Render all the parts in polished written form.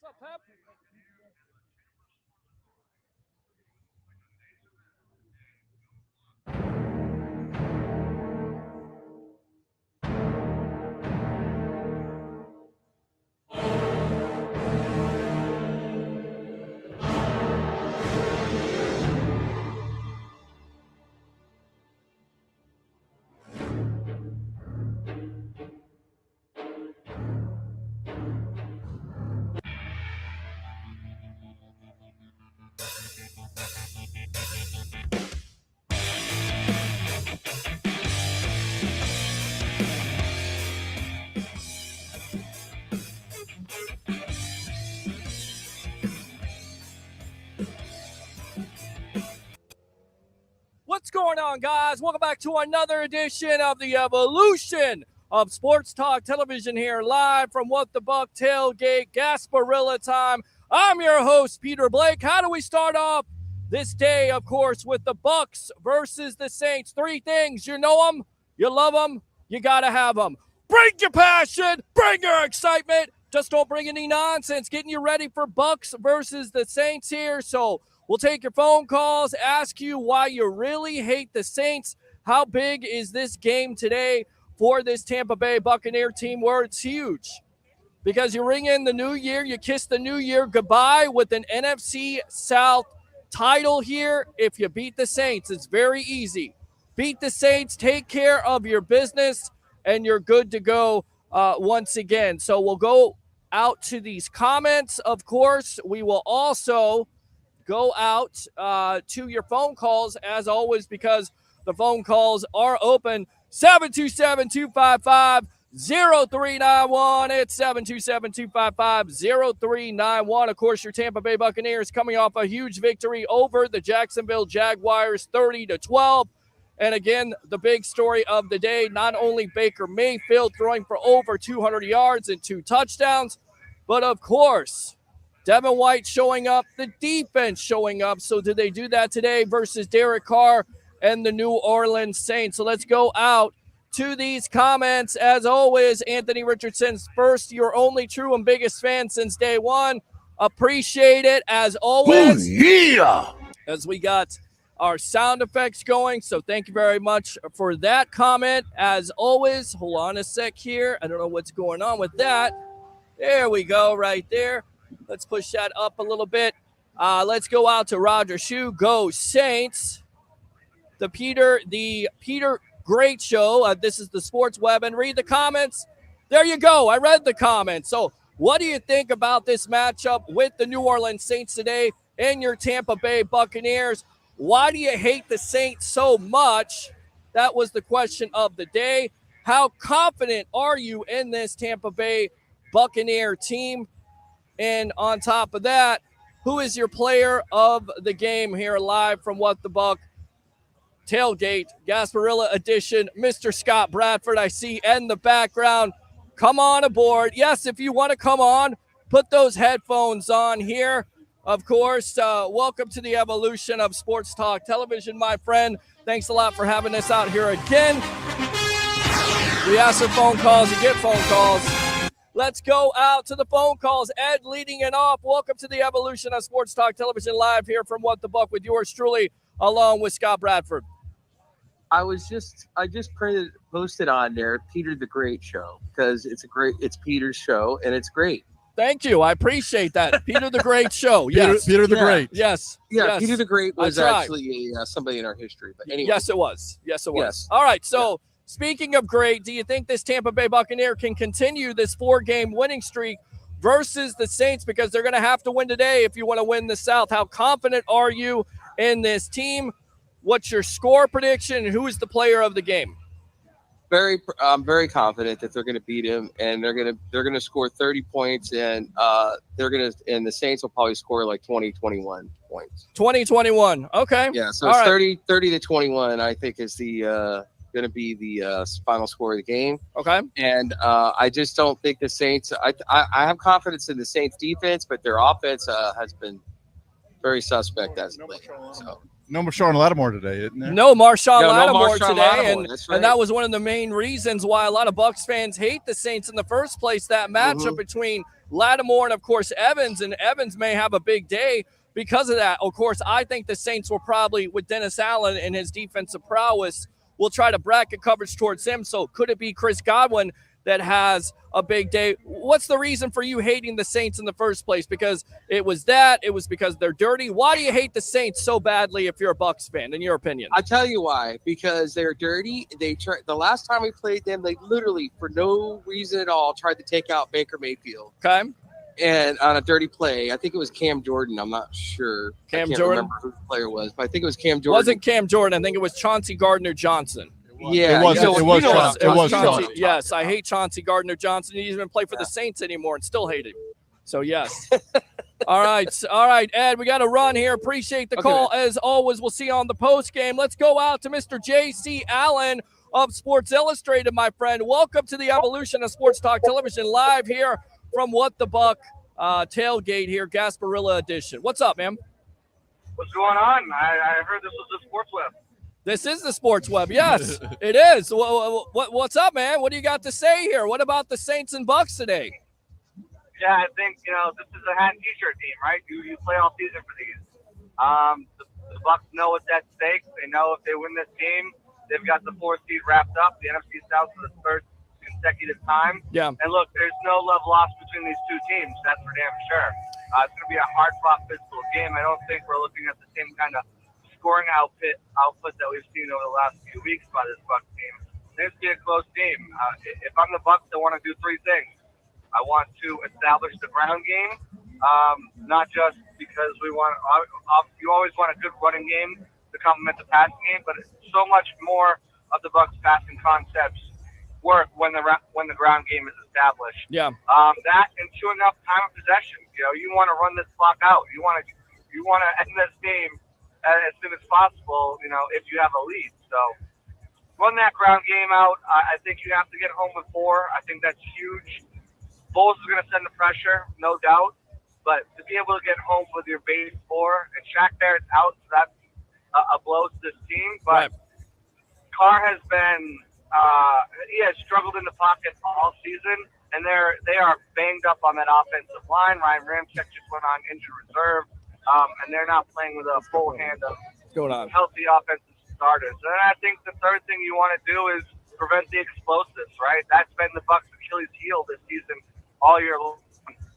What's up, Pep? What's going on, guys? Welcome back to another edition of the Evolution of Sports Talk Television here, live from What the Buck Tailgate Gasparilla time. I'm your host, Peter Blake. How do we start off this day, of course, with the Bucs versus the Saints? Three things. You know them, you love them, you got to have them. Bring your passion, bring your excitement. Just don't bring any nonsense. Getting you ready for Bucs versus the Saints here. So we'll take your phone calls, ask you why you really hate the Saints. How big is this game today for this Tampa Bay Buccaneer team? Where it's huge. Because you ring in the new year, you kiss the new year goodbye with an NFC South title here. If you beat the Saints, it's very easy. Beat the Saints, take care of your business, and you're good to go once again. So we'll go out to these comments, of course. We will also go out to your phone calls, as always, because the phone calls are open. 727-255-0391. It's 727-255-0391. Of course, your Tampa Bay Buccaneers coming off a huge victory over the Jacksonville Jaguars, 30-12. And again, the big story of the day, not only Baker Mayfield throwing for over 200 yards and 2 touchdowns, but of course, Devin White showing up, the defense showing up. So did they do that today versus Derek Carr and the New Orleans Saints? So let's go out to these comments. As always, Anthony Richardson's first, your only true and biggest fan since day one. Appreciate it, as always. Oh, yeah! As we got our sound effects going. So thank you very much for that comment. As always, hold on a sec here. I don't know what's going on with that. There we go, right there. Let's push that up a little bit. Let's go out to Roger Shue. Go Saints. The Peter Great Show. This is the Sports Web. And read the comments. There you go. I read the comments. So what do you think about this matchup with the New Orleans Saints today and your Tampa Bay Buccaneers? Why do you hate the Saints so much? That was the question of the day. How confident are you in this Tampa Bay Buccaneer team? And on top of that, who is your player of the game here live from What the Buck Tailgate Gasparilla Edition? Mr. Scott Bradford, I see in the background. Come on aboard. Yes, if you want to come on, put those headphones on here. Of course, welcome to the evolution of Sports Talk Television, my friend. Thanks a lot for having us out here again. We ask for phone calls, you get phone calls. Let's go out to the phone calls. Ed leading it off. Welcome to the evolution of Sports Talk Television, live here from What the Buck with yours truly, along with Scott Bradford. I just posted on there Peter the Great Show, because it's Peter's show and it's great. Thank you. I appreciate that. Peter the Great Show. Yes. Peter the Great. Yes. Yeah, yes. Peter the Great was actually somebody in our history. But anyway. Yes, it was. Yes. All right. So speaking of great, do you think this Tampa Bay Buccaneer can continue this 4-game winning streak versus the Saints? Because they're going to have to win today if you want to win the South. How confident are you in this team? What's your score prediction? And who is the player of the game? I'm very confident that they're going to beat him, and they're going to score 30 points, and the Saints will probably score like 20-21 points. 20-21. Okay. Yeah. So it's 30-21. I think is the going to be the final score of the game. Okay. And I just don't think the Saints. I have confidence in the Saints defense, but their offense has been very suspect as of late. So. No Marshawn Lattimore today, isn't there? No Marshawn No Lattimore Marshawn today, Lattimore, that's right. and that was one of the main reasons why a lot of Bucs fans hate the Saints in the first place. That matchup between Lattimore and, of course, Evans, and Evans may have a big day because of that. Of course, I think the Saints will probably, with Dennis Allen and his defensive prowess, will try to bracket coverage towards him. So could it be Chris Godwin that has a big day? What's the reason for you hating the Saints in the first place? Because it was because they're dirty. Why do you hate the Saints so badly if you're a Bucs fan, in your opinion? I'll tell you why. Because they're dirty. The last time we played them, they literally, for no reason at all, tried to take out Baker Mayfield. Okay. And on a dirty play, I think it was Cam Jordan. I'm not sure. I can't remember who the player was, but I think it was Cam Jordan. It wasn't Cam Jordan. I think it was Chauncey Gardner-Johnson. Yeah, it was Chauncey. Yes, I hate Chauncey Gardner-Johnson. He doesn't even play for the Saints anymore and still hate him. So, yes. All right, Ed, we got to run here. Appreciate the call. As always, we'll see you on the post game. Let's go out to Mr. J.C. Allen of Sports Illustrated, my friend. Welcome to the evolution of Sports Talk Television, live here from What the Buck tailgate here, Gasparilla edition. What's up, man? What's going on? I heard this was the Sports Web. This is the Sports Web. Yes, it is. What's up, man? What do you got to say here? What about the Saints and Bucs today? Yeah, I think, this is a hat and t-shirt team, right? You play all season for these. The Bucs know what's at stake. They know if they win this game, they've got the 4th seed wrapped up, the NFC South for the 3rd consecutive time. Yeah. And look, there's no love lost between these two teams. That's for damn sure. It's going to be a hard-fought physical game. I don't think we're looking at the same kind of scoring output that we've seen over the last few weeks by this Bucs team. This will be a close game. If I'm the Bucs, I want to do 3 things. I want to establish the ground game, not just because you always want a good running game to complement the passing game, but so much more of the Bucs passing concepts work when the ground game is established. Yeah. That and chew enough time of possession. You want to run this clock out. You want to end this game as soon as possible. If you have a lead. So run that ground game out. I think you have to get home with 4. I think that's huge. Bowles is going to send the pressure, no doubt. But to be able to get home with your base 4, and Shaq Barrett's out, so that's a blow to this team. But Carr has been he has struggled in the pocket all season, and they are banged up on that offensive line. Ryan Ramczyk just went on injured reserve, and they're not playing with a full hand of healthy offensive starters. And I think the third thing you want to do is prevent the explosives, right? That's been the Bucs' Achilles heel this season all year long.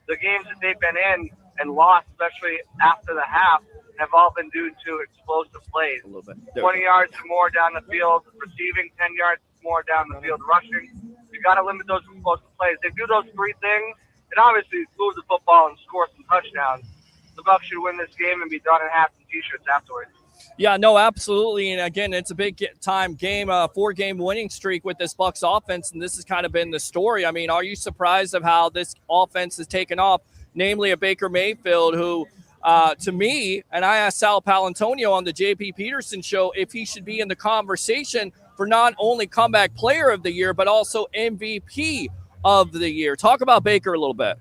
The games that they've been in and lost, especially after the half, have all been due to explosive plays. 20 yards or more down the field, receiving 10 yards more down the field, rushing. You got to limit those explosive plays. They do those 3 things, and obviously move the football and score some touchdowns. The Bucs should win this game and be done in hats and t-shirts afterwards. Yeah, no, absolutely. And again, it's a big time game, 4-game winning streak with this Bucs offense, and this has kind of been the story. I mean, are you surprised of how this offense has taken off, namely a Baker Mayfield who, to me, and I asked Sal Palantonio on the JP Peterson show if he should be in the conversation for not only comeback player of the year, but also MVP of the year. Talk about Baker a little bit.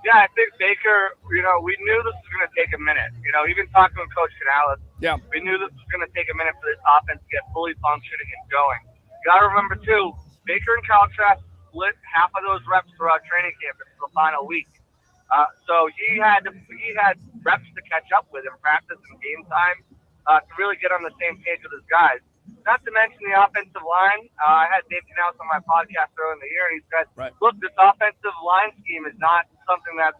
Yeah, I think Baker, we knew this was going to take a minute. Even talking with Coach Canales, we knew this was going to take a minute for this offense to get fully functioning and going. You got to remember, too, Baker and Kyle Trask split half of those reps throughout training camp for the final week. So he had reps to catch up with in practice and game time to really get on the same page with his guys. Not to mention the offensive line. I had Dave Canales on my podcast earlier in the year, and he said, look, this offensive line scheme is not something that's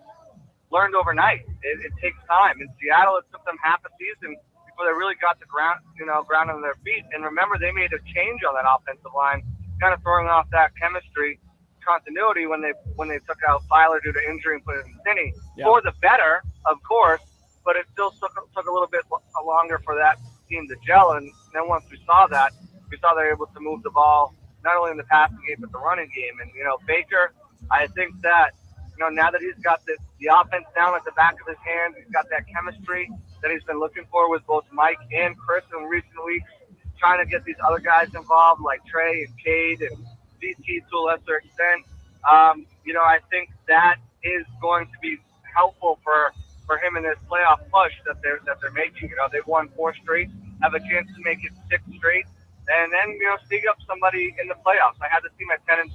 learned overnight. It takes time. In Seattle, it took them half a season before they really got the ground on their feet. And remember, they made a change on that offensive line, kind of throwing off that chemistry continuity when they took out Filer due to injury and put in Finney. For the better, of course, but it still took a little bit longer for that team to gel. And then once we saw that, we saw they were able to move the ball not only in the passing game but the running game. And Baker, I think that now that he's got the offense down at the back of his hand, he's got that chemistry that he's been looking for with both Mike and Chris in recent weeks, trying to get these other guys involved like Trey and Cade and DT to a lesser extent. I think that is going to be helpful for for him in this playoff push that they're making. You know, they've won 4 straight, have a chance to make it 6 straight, and then, you know, sneak up somebody in the playoffs. I had the team at 10-7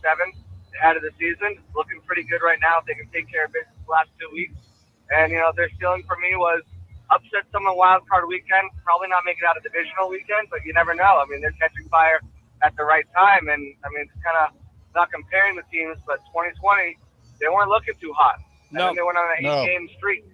out of the season, looking pretty good right now. If they can take care of business the last 2 weeks, and you know, their ceiling for me was upset someone wild card weekend, probably not make it out of divisional weekend, but you never know. I mean, they're catching fire at the right time, and I mean, it's kind of not comparing the teams, but 2020 they weren't looking too hot. No. And then they went on an 8-game streak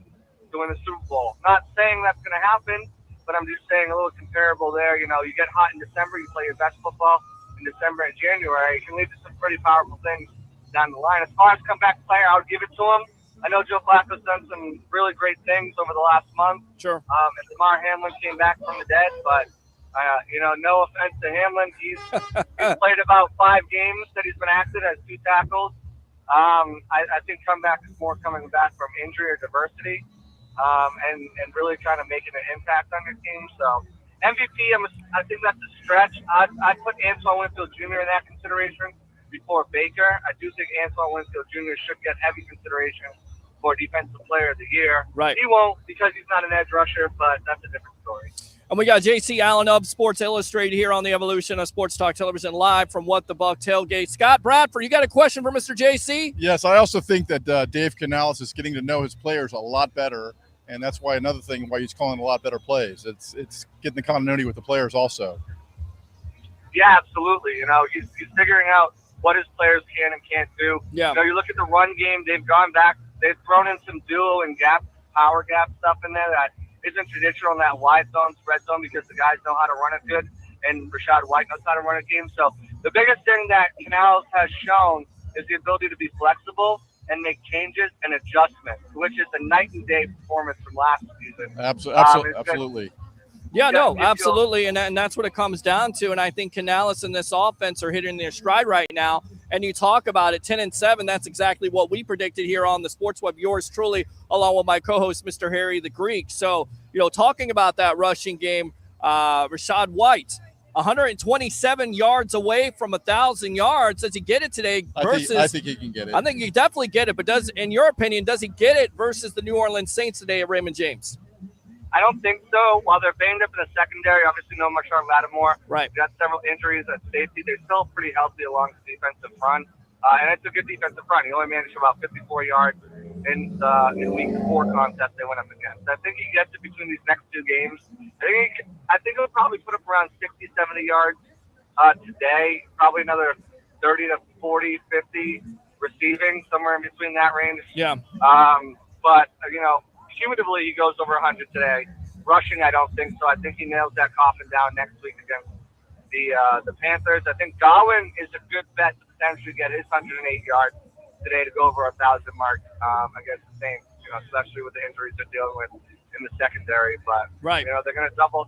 to win the Super Bowl. Not saying that's going to happen, but I'm just saying a little comparable there. You know, you get hot in December, you play your best football in December and January. It can lead to some pretty powerful things down the line. As far as comeback player, I would give it to him. I know Joe Flacco's done some really great things over the last month. Sure. And Damar Hamlin came back from the dead, but you know, no offense to Hamlin, he's played about 5 games that he's been active as 2 tackles. I think comeback is more coming back from injury or diversity, and really trying to make an impact on your team. So MVP, I think that's a stretch. I'd put Antoine Winfield Jr. in that consideration before Baker. I do think Antoine Winfield Jr. should get heavy consideration for Defensive Player of the Year. Right. He won't because he's not an edge rusher, but that's a different story. And we got J.C. Allen of Sports Illustrated here on the Evolution of Sports Talk Television live from What the Buck Tailgate. Scott Bradford, you got a question for Mr. J.C.? Yes, I also think that Dave Canales is getting to know his players a lot better, and that's why another thing why he's calling a lot better plays. It's getting the continuity with the players also. Yeah, absolutely. You know, he's figuring out what his players can and can't do. Yeah. You know, you look at the run game, they've gone back, they've thrown in some duo and power gap stuff in there that isn't traditional in that wide zone, spread zone, because the guys know how to run it good, and Rashad White knows how to run a game. So the biggest thing that Canales has shown is the ability to be flexible and make changes and adjustments, which is a night and day performance from last season. Absolutely. Yeah, no, absolutely, and that's what it comes down to. And I think Canales and this offense are hitting their stride right now. And you talk about it, 10-7. That's exactly what we predicted here on the Sports Web. Yours truly, along with my co-host, Mr. Harry the Greek. So, you know, talking about that rushing game, Rashad White, 127 yards away from 1,000 yards. Does he get it today? Versus, I think he can get it. I think he definitely get it. But in your opinion, does he get it versus the New Orleans Saints today at Raymond James? I don't think so. While they're banged up in the secondary, obviously no Marshawn Lattimore. Right. Got several injuries at safety. They're still pretty healthy along the defensive front. And it's a good defensive front. He only managed about 54 yards in week 4 contest they went up against. I think he gets it between these next 2 games. I think he'll probably put up around 60, 70 yards today. Probably another 30 to 40, 50 receiving, somewhere in between that range. Yeah. But, you know, cumulatively, he goes over 100 today. Rushing, I don't think so. I think he nails that coffin down next week against the Panthers. I think Godwin is a good bet to potentially get his 108 yards today to go over 1,000 mark against the Saints. You know, especially with the injuries they're dealing with in the secondary. But right, you know, they're going to double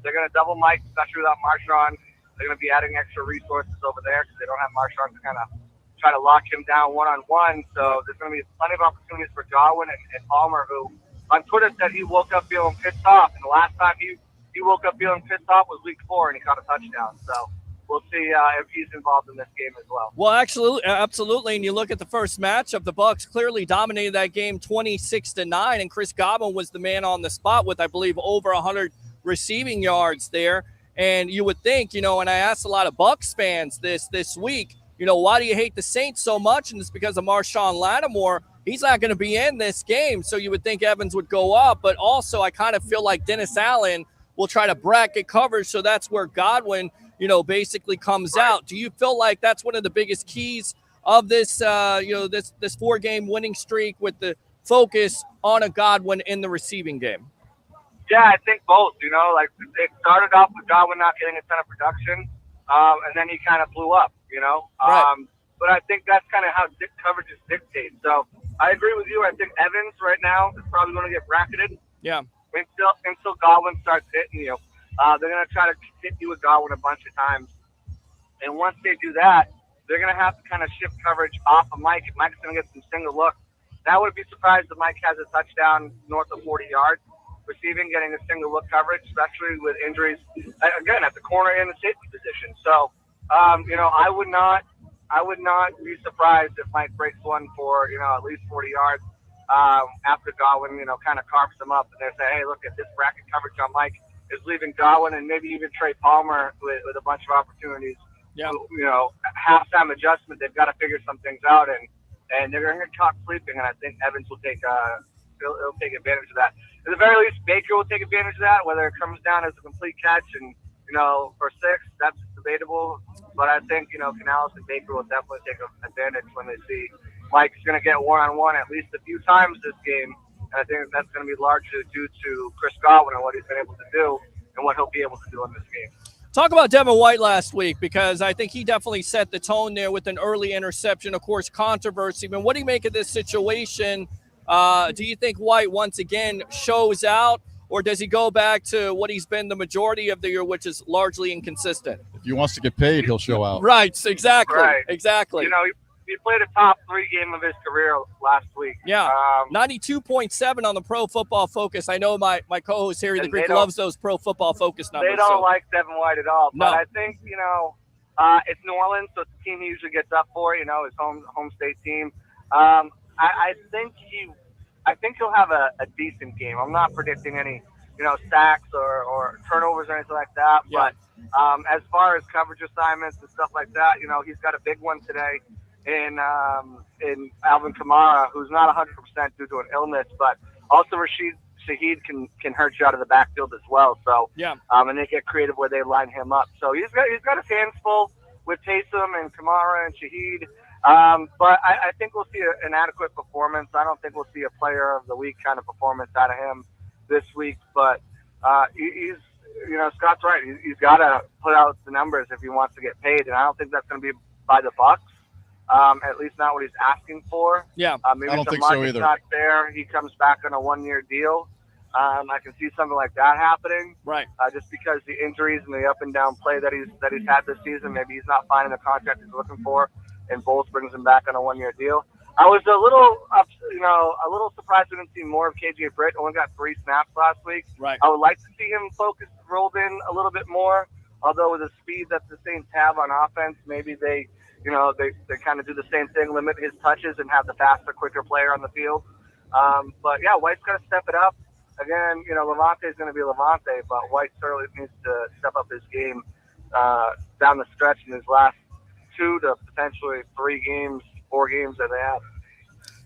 Mike, especially without Marshawn. They're going to be adding extra resources over there because they don't have Marshawn to kind of try to lock him down one-on-one. So there's going to be plenty of opportunities for Godwin and Palmer, who on Twitter said he woke up feeling pissed off, and the last time he woke up feeling pissed off was week 4, and he caught a touchdown. So we'll see if he's involved in this game as well. Well, absolutely. And you look at the first matchup, the Bucs clearly dominated that game 26-9, and Chris Godwin was the man on the spot with, I believe, over 100 receiving yards there. And you would think, you know, and I asked a lot of Bucs fans this week, you know, why do you hate the Saints so much? And it's because of Marshawn Lattimore. He's not going to be in this game, so you would think Evans would go up. But also, I kind of feel like Dennis Allen will try to bracket coverage, so that's where Godwin, you know, basically comes out. Do you feel like that's one of the biggest keys of this, you know, this 4-game winning streak with the focus on a Godwin in the receiving game? Yeah, I think both. You know, like it started off with Godwin not getting a ton of production, and then he kind of blew up. You know, right. But I think that's kind of how coverage is dictated. So I agree with you. I think Evans right now is probably going to get bracketed. Yeah. Until Godwin starts hitting you. They're going to try to hit you with Godwin a bunch of times. And once they do that, they're going to have to kind of shift coverage off of Mike. If Mike's going to get some single look, that would be surprised if Mike has a touchdown north of 40 yards receiving, getting a single look coverage, especially with injuries, again, at the corner and the safety position. So, you know, I would not be surprised if Mike breaks one for, you know, at least 40 yards. after Godwin, kind of carves them up, and they say, hey, look at this bracket coverage on Mike is leaving Godwin and maybe even Trey Palmer with a bunch of opportunities. Yeah. Halftime adjustment, they've got to figure some things out, and they're going to get caught sleeping, and I think Evans will he'll take advantage of that. At the very least, Baker will take advantage of that, whether it comes down as a complete catch and, for 6, that's debatable. But I think, Canales and Baker will definitely take advantage when they see Mike's going to get one-on-one at least a few times this game. And I think that's going to be largely due to Chris Godwin and what he's been able to do and what he'll be able to do in this game. Talk about Devin White last week, because I think he definitely set the tone there with an early interception, of course, controversy. But what do you make of this situation? Do you think White once again shows out, or does he go back to what he's been the majority of the year, which is largely inconsistent? If he wants to get paid, he'll show out. Right, exactly. Right. Exactly. He played a top 3 game of his career last week. Yeah, 92.7 on the Pro Football Focus. I know my co-host Harry the Greek loves those Pro Football Focus numbers. They don't like Devin White at all. No. But I think, it's New Orleans, so it's the team he usually gets up for, his home state team. I think he'll have a decent game. I'm not predicting any, sacks or turnovers or anything like that. Yeah. But as far as coverage assignments and stuff like that, he's got a big one today in Alvin Kamara, who's not 100% due to an illness, but also Rashid Shaheed can hurt you out of the backfield as well. So yeah, and they get creative where they line him up. So he's got his hands full with Taysom and Kamara and Shaheed. But I think we'll see an adequate performance. I don't think we'll see a player of the week kind of performance out of him this week. But he's, Scott's right. He's got to put out the numbers if he wants to get paid, and I don't think that's going to be by the Bucs. At least not what he's asking for. Yeah, maybe I don't the think so market's either. not there. He comes back on a 1-year deal. I can see something like that happening. right. Just because the injuries and the up and down play that he's had this season, maybe he's not finding the contract he's looking for, and Bowles brings him back on a 1-year deal. I was a little surprised we didn't see more of KJ Britt. Only got 3 snaps last week. Right. I would like to see him rolled in a little bit more. Although with the speed that the Saints have on offense, maybe they kind of do the same thing, limit his touches and have the faster, quicker player on the field. But yeah, White's got to step it up. Again, Levante is going to be Levante, but White certainly needs to step up his game down the stretch in his last 2 to potentially 4 games that they have.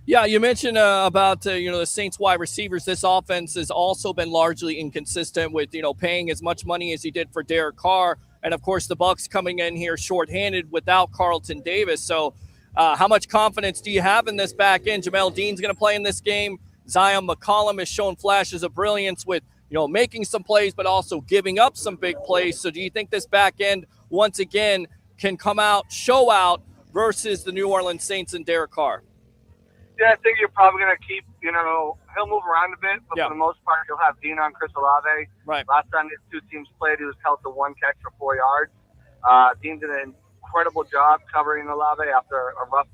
Yeah, you mentioned about the Saints wide receivers. This offense has also been largely inconsistent with paying as much money as he did for Derek Carr, and of course the Bucs coming in here shorthanded without Carlton Davis. So, how much confidence do you have in this back end? Jamel Dean's going to play in this game. Zion McCollum has shown flashes of brilliance with making some plays, but also giving up some big plays. So, do you think this back end once again can come out, show out versus the New Orleans Saints and Derek Carr? Yeah, I think you're probably going to keep, he'll move around a bit, but for the most part, you'll have Dean on Chris Olave. Right. Last time these 2 teams played, he was held to 1 catch for 4 yards. Dean did an incredible job covering Olave after a rough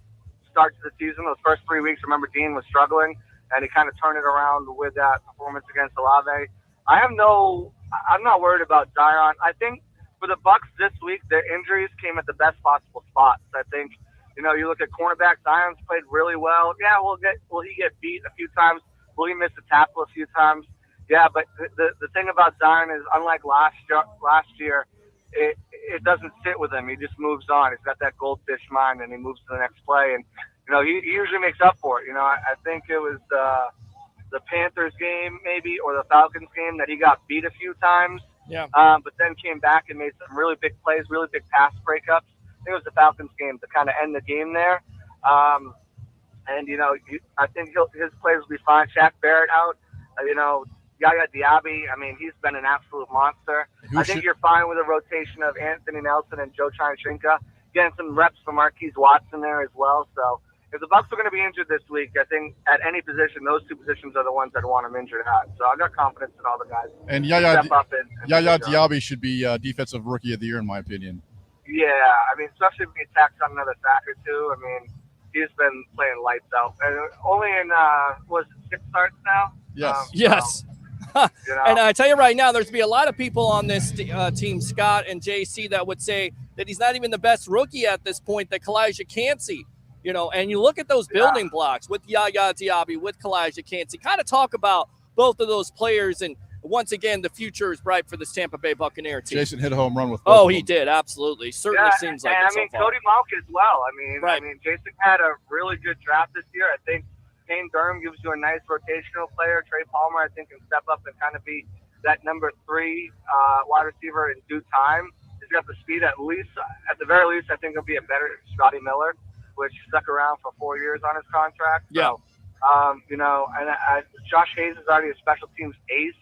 start to the season. Those first 3 weeks, remember, Dean was struggling, and he kind of turned it around with that performance against Olave. I'm not worried about Zion. I think for the Bucs this week, their injuries came at the best possible spots. I think, you look at cornerback, Zion's played really well. Yeah, will he get beat a few times? Will he miss a tackle a few times? Yeah, but the thing about Zion is, unlike last year, it doesn't sit with him. He just moves on. He's got that goldfish mind, and he moves to the next play. And, he usually makes up for it. I think it was the Panthers game maybe, or the Falcons game, that he got beat a few times. Yeah. But then came back and made some really big plays, really big pass breakups. I think it was the Falcons game to kind of end the game there. And, I think his plays will be fine. Shaq Barrett out. Yaya Diaby, he's been an absolute monster. I think you're fine with a rotation of Anthony Nelson and Joe Chinchinka. Getting some reps for Marquise Watson there as well. So if the Bucs are going to be injured this week, I think at any position, those 2 positions are the ones I'd want them injured at. So I've got confidence in all the guys. And Yaya Diaby should be Defensive Rookie of the Year, in my opinion. Yeah, especially if he attacks on another sack or 2. He's been playing lights out. And only in, 6 starts now? Yes. Yes. And I tell you right now, there's be a lot of people on this team, Scott and JC, that would say that he's not even the best rookie at this point, that Kalijah Cansey And you look at those building blocks with Yaya Diaby, with Kalijah Kancey. Kind of talk about both of those players, and once again, the future is bright for this Tampa Bay Buccaneer team. Jason hit a home run with both of them. He did, absolutely. Certainly seems like it so far. Cody Mauch as well. I mean, Jason had a really good draft this year. I think Payne Durham gives you a nice rotational player. Trey Palmer, I think, can step up and kind of be that number 3 wide receiver in due time. He's got the speed at the very least, I think he'll be a better Scotty Miller, which stuck around for 4 years on his contract. Yeah. So, Josh Hayes is already a special teams ace.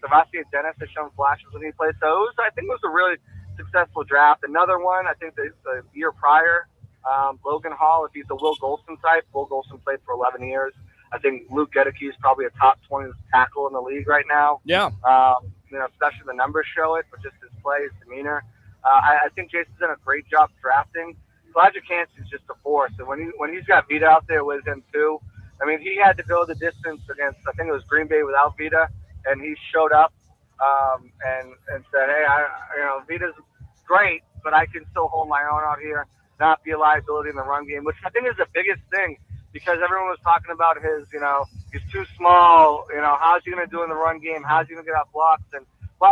Sebastian Dennis has shown flashes when he plays. So I think it was a really successful draft. Another one, I think the year prior, Logan Hall, if he's the Will Golson type. Will Golson played for 11 years. I think Luke Gedeke is probably a top 20 tackle in the league right now. Yeah. Especially the numbers show it, but just his play, his demeanor. I think Jason's done a great job drafting. Kalijah Kancey is just a force. And when he's got Vita out there with him too, I mean, he had to go the distance against, I think it was Green Bay without Vita, and he showed up and said, hey, Vita's great, but I can still hold my own out here, not be a liability in the run game, which I think is the biggest thing, because everyone was talking about his, he's too small, how's he going to do in the run game, how's he going to get out blocks, and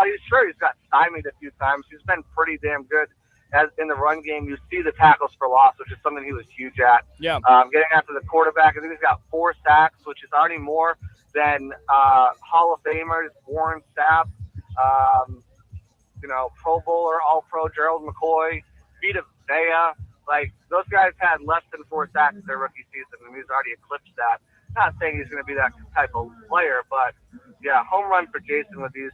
he's got stymied a few times. He's been pretty damn good as in the run game. You see the tackles for loss, which is something he was huge at. Yeah. Getting after the quarterback, I think he's got 4 sacks, which is already more than Hall of Famers Warren Sapp, Pro Bowler, All-Pro Gerald McCoy, Vita Vea. Like, those guys had less than 4 sacks in their rookie season, and he's already eclipsed that. Not saying he's going to be that type of player, but yeah, home run for Jason with this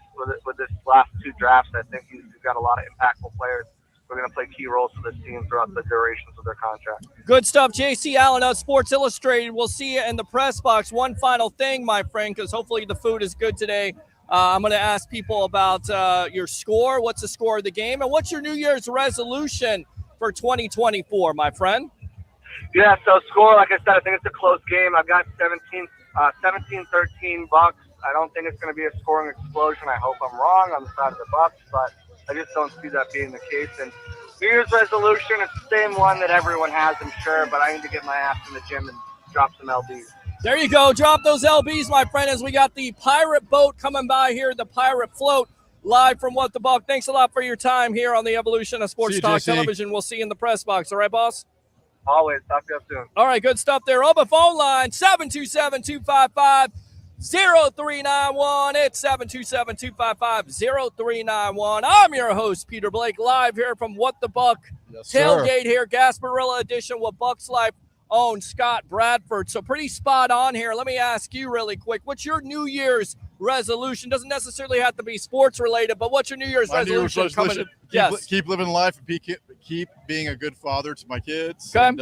last 2 drafts. I think he's got a lot of impactful players who are going to play key roles for this team throughout the durations of their contract. Good stuff, J.C. Allen of Sports Illustrated. We'll see you in the press box. One final thing, my friend, because hopefully the food is good today. I'm going to ask people about your score. What's the score of the game? And what's your New Year's resolution for 2024, my friend? Yeah, so score, like I said, I think it's a close game. I've got 17-13 Bucs. I don't think it's going to be a scoring explosion. I hope I'm wrong on the side of the Bucs, but I just don't see that being the case. And New Year's resolution, it's the same one that everyone has, I'm sure, but I need to get my ass in the gym and drop some LBs. There you go. Drop those LBs, my friend, as we got the pirate boat coming by here, the pirate float, live from What the Buck. Thanks a lot for your time here on the Evolution of Sports Talk Television. We'll see you in the press box. All right, boss? Always. Talk to you soon. All right, good stuff there. On the phone line, 727-255-0391. It's 727-255-0391. I'm your host, Peter Blake, live here from What the Buck tailgate here, Gasparilla edition with Bucs Life own Scott Bradford. So pretty spot on here. Let me ask you really quick, what's your New Year's resolution? Doesn't necessarily have to be sports related, but what's your New Year's resolution? Keep living life and keep being a good father to my kids. Okay. And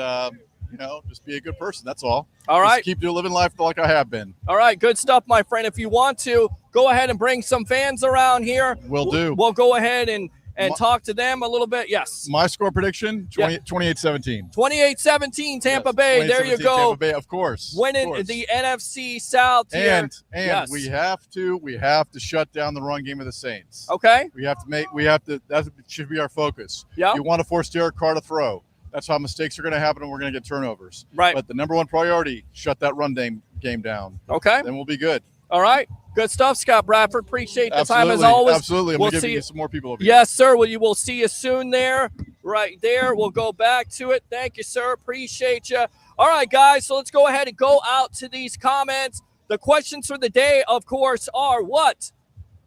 just be a good person. That's all. All right. Just keep living life like I have been. All right. Good stuff, my friend. If you want to, go ahead and bring some fans around here. Will do. We'll go ahead and talk to them a little bit. Yes. My score prediction, 28-17. 28-17, Tampa Bay. There you go. Tampa Bay, of course. Winning the NFC South here. And we have to shut down the run game of the Saints. Okay. That should be our focus. Yeah. You want to force Derek Carr to throw. That's how mistakes are going to happen, and we're going to get turnovers. Right. But the number one priority, shut that run game down. Okay. Then we'll be good. All right. Good stuff, Scott Bradford. Appreciate the time as always. Absolutely. I'm going to give you some more people over here. Yes, sir. You will see you soon there. Right there. We'll go back to it. Thank you, sir. Appreciate you. All right, guys. So let's go ahead and go out to these comments. The questions for the day, of course, are what?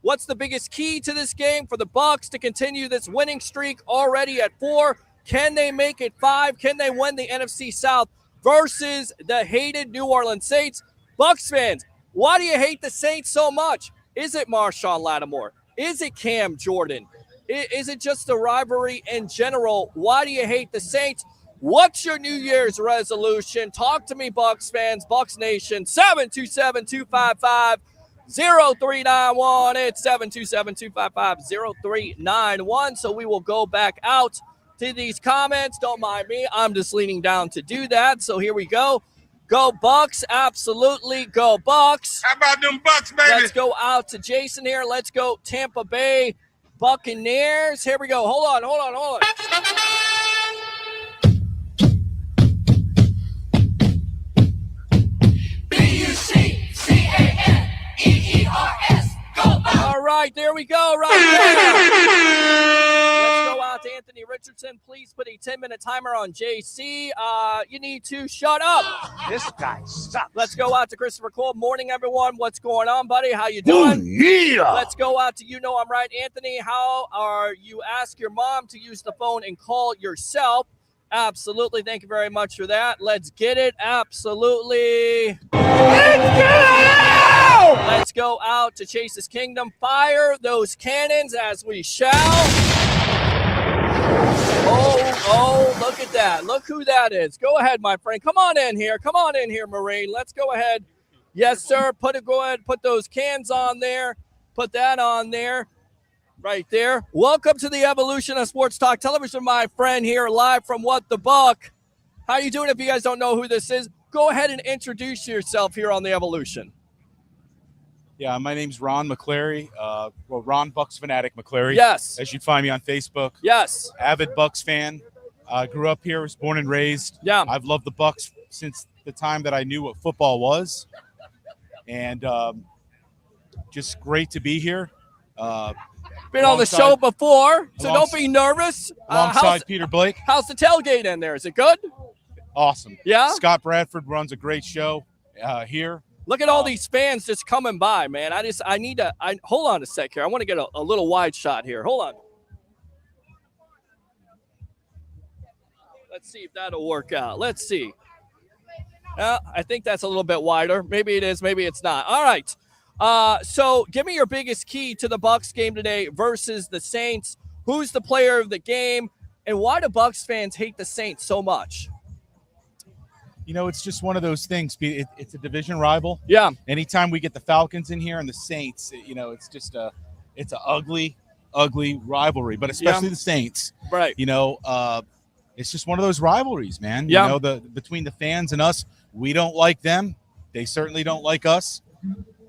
What's the biggest key to this game for the Bucs to continue this winning streak already at 4? Can they make it 5? Can they win the NFC South versus the hated New Orleans Saints? Bucs fans, why do you hate the Saints so much? Is it Marshawn Lattimore? Is it Cam Jordan? Is it just the rivalry in general? Why do you hate the Saints? What's your New Year's resolution? Talk to me, Bucs fans, Bucs Nation, 727-255-0391. It's 727-255-0391. So we will go back out to these comments. Don't mind me. I'm just leaning down to do that. So here we go. Go Bucs. Absolutely. Go Bucs. How about them Bucs, baby? Let's go out to Jason here. Let's go Tampa Bay Buccaneers. Here we go. Hold on. B-U-C-S, go Bucs! All right, there we go, right there. Let's go out to Anthony Richardson. Please put a 10-minute timer on JC. You need to shut up. This guy sucks. Let's go out to Christopher Cole. Morning, everyone. What's going on, buddy? How you doing? Oh, yeah. Let's go out to I'm right, Anthony. How are you? Ask your mom to use the phone and call yourself. Absolutely. Thank you very much for that. Let's get it. Absolutely. Let's go out to Chase's Kingdom. Fire those cannons as we shall. Oh, look at that. Look who that is. Go ahead, my friend. Come on in here. Come on in here, Marine. Let's go ahead. Yes, sir. Go ahead. Put those cans on there. Put that on there. Right there. Welcome to the evolution of Sports Talk Television, my friend, here live from What the Buck. How you doing? If you guys don't know who this is, go ahead and introduce yourself here on the evolution. Yeah, my name's Ron McClary. Ron Bucs Fanatic McClary. Yes. As you'd find me on Facebook. Yes. Avid Bucs fan. Grew up here, was born and raised. Yeah. I've loved the Bucs since the time that I knew what football was. And just great to be here. Been on the show before, so don't be nervous. Alongside Peter Blake. How's the tailgate in there? Is it good? Awesome. Yeah? Scott Bradford runs a great show here. Look at all these fans just coming by, man. Hold on a sec here. I want to get a little wide shot here. Hold on. Let's see if that'll work out. Let's see. I think that's a little bit wider. Maybe it is. Maybe it's not. All right. So give me your biggest key to the Bucs game today versus the Saints. Who's the player of the game, and why do Bucs fans hate the Saints so much? You know, it's just one of those things. It's a division rival. Yeah. Anytime we get the Falcons in here and the Saints, it's just it's an ugly rivalry. But especially the Saints, right? It's just one of those rivalries, man. Yeah. Between the fans and us, we don't like them. They certainly don't like us.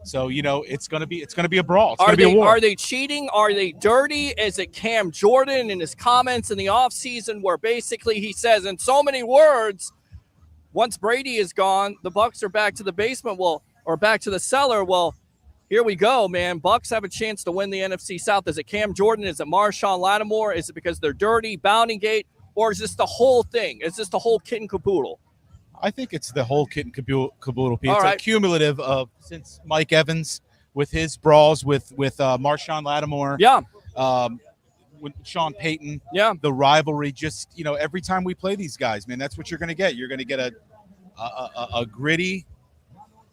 So it's gonna be a brawl. It's gonna be a war. Are they cheating? Are they dirty? Is it Cam Jordan in his comments in the offseason where basically he says in so many words, once Brady is gone, the Bucs are back to the basement, or back to the cellar. Well, here we go, man. Bucs have a chance to win the NFC South. Is it Cam Jordan? Is it Marshawn Lattimore? Is it because they're dirty, Bounty Gate? Or is this the whole thing? Is this the whole kit and caboodle? I think it's the whole kit and caboodle. It's right. a cumulative of since Mike Evans with his brawls with Marshawn Lattimore. Yeah. With Sean Payton. Yeah. The rivalry, just every time we play these guys, man, that's what you're going to get. You're going to get a gritty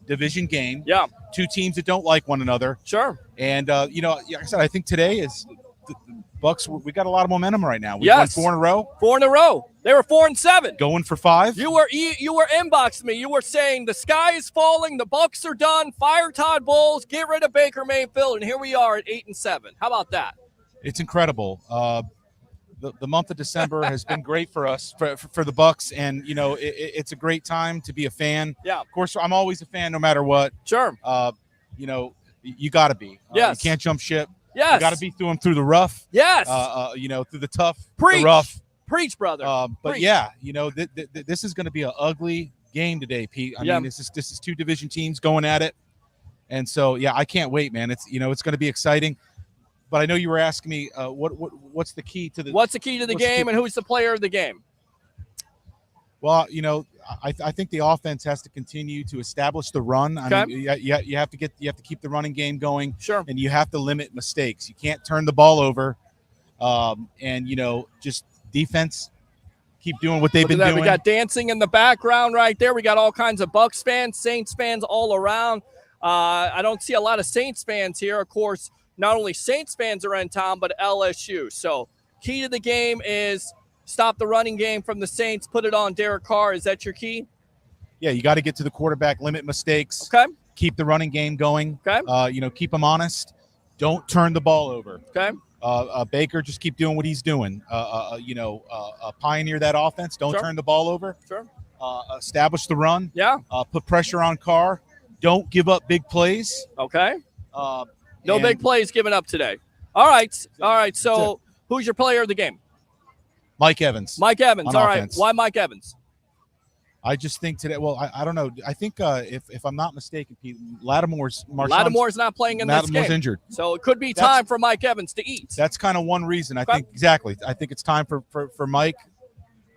division game. Yeah. Two teams that don't like one another. Sure. And like I said, I think today is the Bucs. We got a lot of momentum right now. We won 4 in a row. 4 in a row. They were 4-7. Going for 5. You were inboxing me. You were saying the sky is falling. The Bucs are done. Fire Todd Bowles. Get rid of Baker Mayfield. And here we are at 8-7. How about that? It's incredible. The month of December has been great for us, for the Bucs, and it's a great time to be a fan. Yeah. Of course, I'm always a fan no matter what. Sure. You got to be. Yes. You can't jump ship. Yes. You got to be through the rough. Yes. Through the tough, Preach. the rough. Preach, brother. But Preach. yeah, this is going to be an ugly game today, Pete. I mean, this is 2 division teams going at it, and so yeah, I can't wait, man. It's it's going to be exciting. But I know you were asking me what's the key to the game and who's the player of the game? Well, I think the offense has to continue to establish the run. I mean, you have to keep the running game going. Sure. And you have to limit mistakes. You can't turn the ball over. And just defense, keep doing what they've been doing. We got dancing in the background right there. We got all kinds of Bucs fans, Saints fans all around. I don't see a lot of Saints fans here. Of course, not only Saints fans are in town, but LSU. So key to the game is stop the running game from the Saints, put it on Derek Carr. Is that your key? Yeah, you got to get to the quarterback, limit mistakes. Okay. Keep the running game going. Okay. Keep them honest. Don't turn the ball over. Okay. Baker, just keep doing what he's doing. Pioneer that offense. Don't turn the ball over. Sure. Establish the run. Yeah. Put pressure on Carr. Don't give up big plays. Okay. No big plays given up today. All right. So who's your player of the game? Mike Evans. Mike Evans. All right. Offense. Why Mike Evans? I just think today. Well, I don't know. I think if I'm not mistaken, Pete, Lattimore's not playing in this game. Lattimore's injured, so it could be time for Mike Evans to eat. That's kind of one reason. I think exactly. I think it's time for Mike.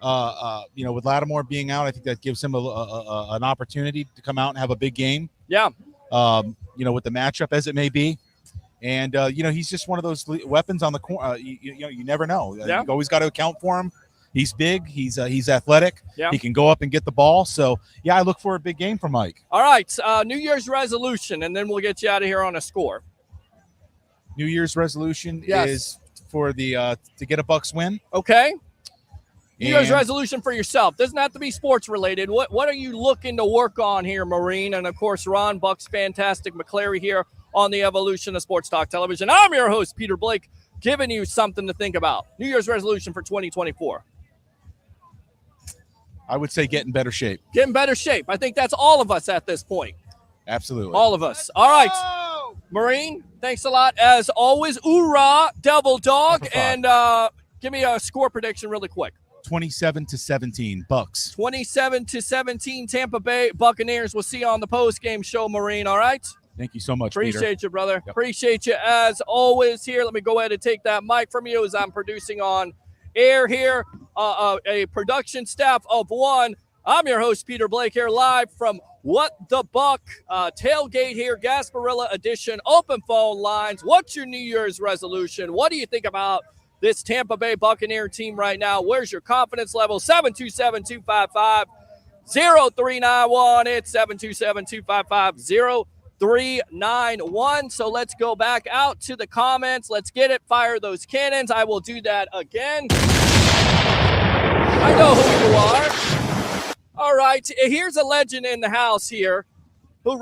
With Lattimore being out, I think that gives him an opportunity to come out and have a big game. Yeah. With the matchup as it may be. And, he's just one of those weapons on the corner. You never know. Yeah. You always got to account for him. He's big. He's athletic. Yeah. He can go up and get the ball. So, yeah, I look for a big game from Mike. All right, New Year's resolution, and then we'll get you out of here on a score. New Year's resolution is for to get a Bucs win. Okay. New Year's resolution for yourself. Doesn't have to be sports related. What are you looking to work on here, Marine? And, of course, Ron, Bucs Fantastic McClary here on the Evolution of Sports Talk Television. I'm your host, Peter Blake, giving you something to think about. New Year's resolution for 2024. I would say get in better shape. Get in better shape. I think that's all of us at this point. Absolutely. All of us. All right. Marine, thanks a lot. As always, hoorah, Devil Dog. And give me a score prediction really quick. 27-17, Bucs. 27-17, Tampa Bay Buccaneers. We'll see you on the post-game show, Marine, all right? Thank you so much, Appreciate Peter. you, brother. Yep. Appreciate you as always here. Let me go ahead and take that mic from you as I'm producing on air here. A production staff of one. I'm your host, Peter Blake, here live from What the Buck tailgate here, Gasparilla edition, open phone lines. What's your New Year's resolution? What do you think about this Tampa Bay Buccaneer team right now? Where's your confidence level? 727-255-0391. It's 727-255-0391. So let's go back out to the comments. Let's get it. Fire those cannons. I will do that again. I know who you are. All right. Here's a legend in the house here who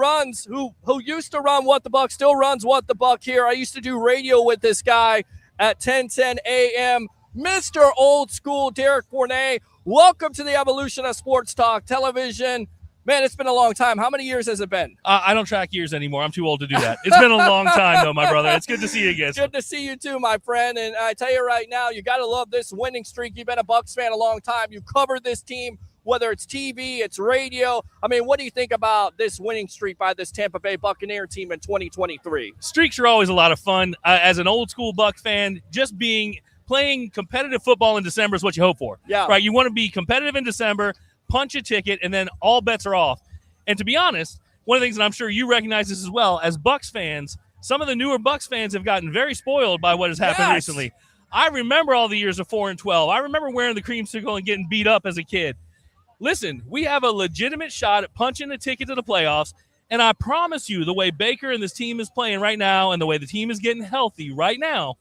used to run What the Buck, still runs What the Buck here. I used to do radio with this guy at 10:10 a.m. Mr. Old School, Derek Fournay. Welcome to the Evolution of Sports Talk Television. Man, it's been a long time. How many years has it been? I don't track years anymore. I'm too old to do that. It's been a long time, though, my brother. It's good to see you again. Good to see you, too, my friend. And I tell you right now, you got to love this winning streak. You've been a Bucs fan a long time. You covered this team, whether it's TV, it's radio. I mean, what do you think about this winning streak by this Tampa Bay Buccaneer team in 2023? Streaks are always a lot of fun. As an old school Buck fan, just playing competitive football in December is what you hope for. Yeah. Right? You want to be competitive in December, punch a ticket, and then all bets are off. And to be honest, one of the things that I'm sure you recognize this as well, as Bucs fans, some of the newer Bucs fans have gotten very spoiled by what has happened recently. I remember all the years of 4-12. I remember wearing the creamsicle and getting beat up as a kid. Listen, we have a legitimate shot at punching a ticket to the playoffs, and I promise you, the way Baker and this team is playing right now and the way the team is getting healthy right now,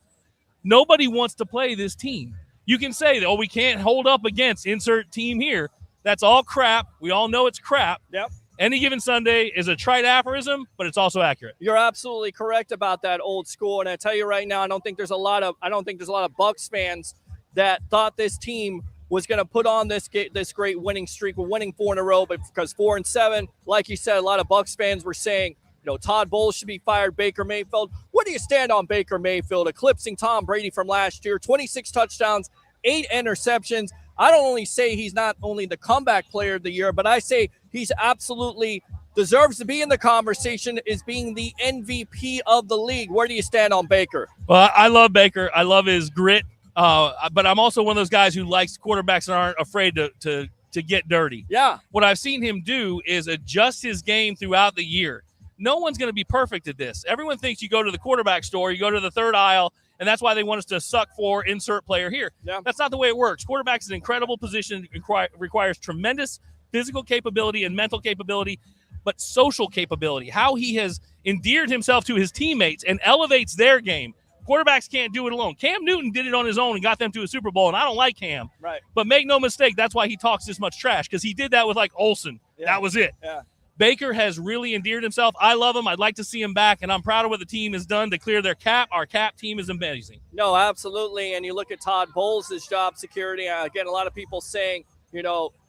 nobody wants to play this team. You can say, we can't hold up against insert team here. That's all crap. We all know it's crap. Yep. Any given Sunday is a trite aphorism, but it's also accurate. You're absolutely correct about that, Old School. And I tell you right now, I don't think there's a lot of Bucs fans that thought this team was going to put on this great winning streak. We're winning 4 in a row, but because 4-7, like you said, a lot of Bucs fans were saying, Todd Bowles should be fired, Baker Mayfield. What do you stand on Baker Mayfield, eclipsing Tom Brady from last year, 26 touchdowns, 8 interceptions. I don't only say he's not only the comeback player of the year, but I say he's absolutely deserves to be in the conversation as being the MVP of the league. Where do you stand on Baker? Well, I love Baker. I love his grit. But I'm also one of those guys who likes quarterbacks that aren't afraid to get dirty. Yeah. What I've seen him do is adjust his game throughout the year. No one's going to be perfect at this. Everyone thinks you go to the quarterback store, you go to the third aisle, and that's why they want us to suck for insert player here. Yeah. That's not the way it works. Quarterback is an incredible position. It requires tremendous physical capability and mental capability, but social capability, how he has endeared himself to his teammates and elevates their game. Quarterbacks can't do it alone. Cam Newton did it on his own and got them to a Super Bowl, and I don't like Cam. Right. But make no mistake, that's why he talks this much trash, because he did that with, Olsen. Yeah. That was it. Yeah. Baker has really endeared himself. I love him. I'd like to see him back, and I'm proud of what the team has done to clear their cap. Our cap team is amazing. No, absolutely. And you look at Todd Bowles' job security. Again, a lot of people saying,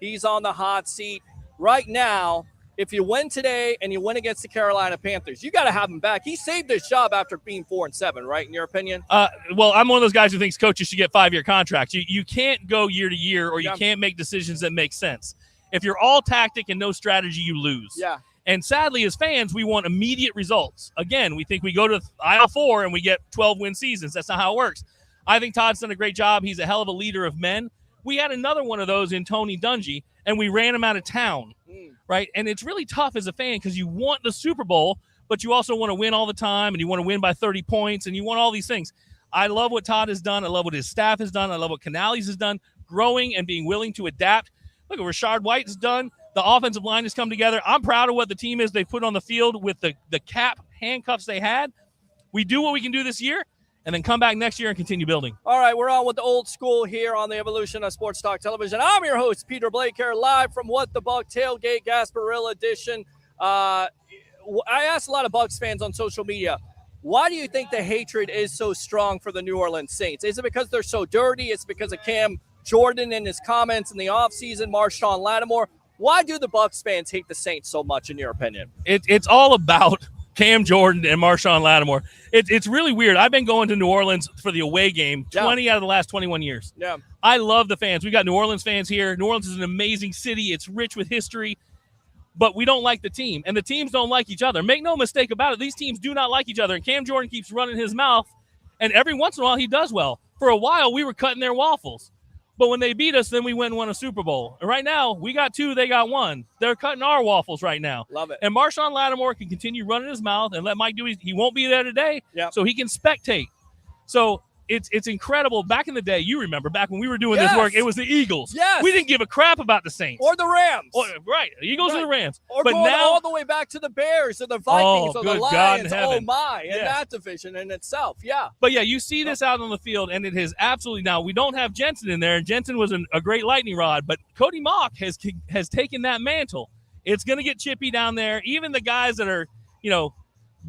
he's on the hot seat. Right now, if you win today and you win against the Carolina Panthers, you got to have him back. He saved his job after being 4-7, right, in your opinion? Well, I'm one of those guys who thinks coaches should get 5-year contracts. You can't go year to year, or you can't make decisions that make sense. If you're all tactic and no strategy, you lose. Yeah. And sadly, as fans, we want immediate results. Again, we think we go to aisle 4 and we get 12-win seasons. That's not how it works. I think Todd's done a great job. He's a hell of a leader of men. We had another one of those in Tony Dungy, and we ran him out of town, right? And it's really tough as a fan because you want the Super Bowl, but you also want to win all the time, and you want to win by 30 points, and you want all these things. I love what Todd has done. I love what his staff has done. I love what Canales has done, growing and being willing to adapt. Look at Rashard White's done. The offensive line has come together. I'm proud of what the team is they put on the field with the cap handcuffs they had. We do what we can do this year, and then come back next year and continue building. All right, we're on with the old school here on the Evolution of Sports Talk Television. I'm your host, Peter Blake, here live from What the Buck Tailgate Gasparilla Edition. I asked a lot of Bucs fans on social media, why do you think the hatred is so strong for the New Orleans Saints? Is it because they're so dirty? It's because of Cam Jordan and his comments in the offseason, Marshawn Lattimore? Why do the Bucs fans hate the Saints so much, in your opinion? It's all about Cam Jordan and Marshawn Lattimore. It's really weird. I've been going to New Orleans for the away game 20 out of the last 21 years. Yeah. I love the fans. We got New Orleans fans here. New Orleans is an amazing city. It's rich with history, but we don't like the team, and the teams don't like each other. Make no mistake about it. These teams do not like each other, and Cam Jordan keeps running his mouth, and every once in a while he does well. For a while, we were cutting their waffles. But when they beat us, then we went and won a Super Bowl. And right now, we got 2, they got 1. They're cutting our waffles right now. Love it. And Marshawn Lattimore can continue running his mouth and let Mike do he won't be there today, so he can spectate. So it's incredible. Back in the day, you remember, back when we were doing this work, it was the Eagles. Yes. We didn't give a crap about the Saints. Or the Rams. Right. The Eagles or the Rams. Or but going now, all the way back to the Bears or the Vikings or the good God in Lions. heaven. Oh, my. And that division in itself. Yeah. But, yeah, you see this out on the field, and it has absolutely – now, we don't have Jensen in there, and Jensen was a great lightning rod, but Cody Mock has taken that mantle. It's going to get chippy down there. Even the guys that are,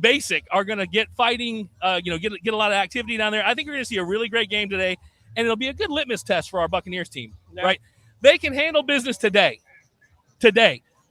basic are going to get fighting, get a lot of activity down there. I think we're going to see a really great game today, and it'll be a good litmus test for our Buccaneers team, right? They can handle business today.